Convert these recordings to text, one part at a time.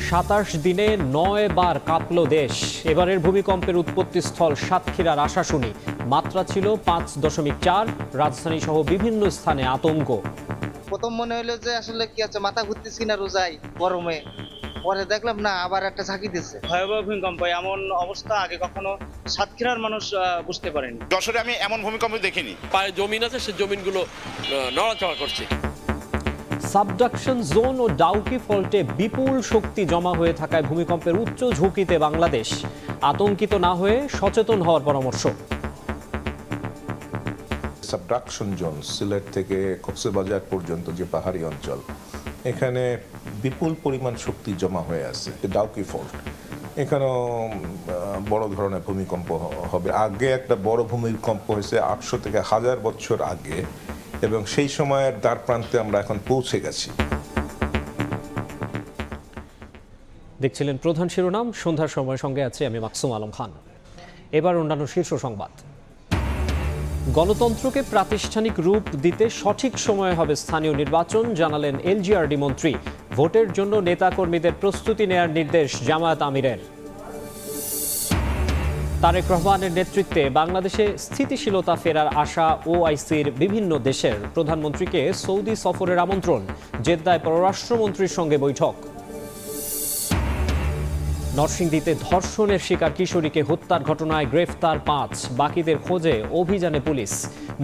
27 দিনে 9 বার কাঁপল দেশ। এবারের ভূমিকম্পের উৎপত্তিস্থল সাতক্ষীরার আশাশুনি। মাত্রা ছিল 5.4। রাজধানী সহ বিভিন্ন স্থানে আতঙ্ক। প্রথম মনে হলো যে আসলে কি আছে, মাথা ঘুরতেছি না রোজাই গরমে। পরে দেখলাম না, আবার একটা ঝাঁকি দিচ্ছে। ভয়াবহ ভূমিকম্প, এমন অবস্থা আগে কখনো সাতক্ষীরার মানুষ বুঝতে পারেনি। যশোরে আমি এমন ভূমিকম্প দেখিনি। পায়ে জমিন আছে, সে জমিনগুলো নড়াচড়া করছে। সাবডাকশন জোন ও ডাউকি ফল্টে বিপুল শক্তি জমা হয়ে থাকায় ভূমিকম্পের উচ্চ ঝুঁকিতে বাংলাদেশ। আতঙ্কিত না হয়ে সচেতন হওয়ার পরামর্শ। সাবডাকশন জোন সিলেট থেকে কক্সবাজার পর্যন্ত যে পাহাড়ি অঞ্চল, এখানে বিপুল পরিমাণ শক্তি জমা হয়ে আছে। ডাউকি ফল্ট, এখানেও বড় ধরনের ভূমিকম্প হবে। আগে একটা বড় ভূমিকম্প হয়েছে 800 থেকে 1000 বছর আগে, এবং সেই সময়ের দ্বার প্রান্তে আমরা এখন পৌঁছে গেছি। দেখছিলেন প্রধান শিরোনাম। সন্ধ্যার সময় সঙ্গে আছে আমি মাকসুম আলম খান। এবার অন্যান্য শীর্ষ সংবাদ। গণতন্ত্রকে প্রাতিষ্ঠানিক রূপ দিতে সঠিক সময়ে হবে স্থানীয় নির্বাচন, জানালেন এলজিআরডি মন্ত্রী। ভোটের জন্য নেতাকর্মীদের প্রস্তুতি নেয়ার নির্দেশ জামায়াত আমিরের। তারেক রহমানের নেতৃত্বে বাংলাদেশে স্থিতিশীলতা ফেরার আশা ওআইসির বিভিন্ন দেশের। প্রধানমন্ত্রীকে সৌদি সফরের আমন্ত্রণ। জেদ্দায় পররাষ্ট্রমন্ত্রীর সঙ্গে বৈঠক। নরসিংদীতে ধর্ষণের শিকার কিশোরীকে হত্যার ঘটনায় গ্রেফতার 5। বাকিদের খোঁজে অভিযানে পুলিশ।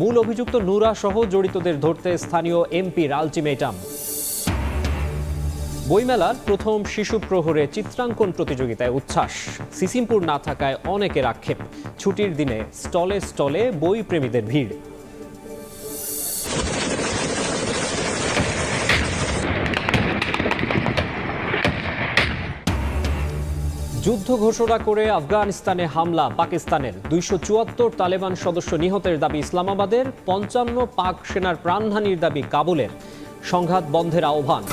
মূল অভিযুক্ত নুরা সহ জড়িতদের ধরতে স্থানীয় এমপির আলটিমেটাম। বইমেলার প্রথম শিশু প্রহরে চিত্রাঙ্কন প্রতিযোগিতায় উচ্ছ্বাস। সিসিমপুর না থাকায় অনেকের আক্ষেপ। ছুটির দিনে স্টলে স্টলে বই প্রেমীদের ভিড়। যুদ্ধ ঘোষণা করে আফগানিস্তানে হামলা পাকিস্তানের। 274 তালেবান সদস্য নিহতের দাবি ইসলামাবাদের। 55 পাক সেনার প্রাণহানির দাবি কাবুলের। সংঘাত বন্ধের আহ্বান।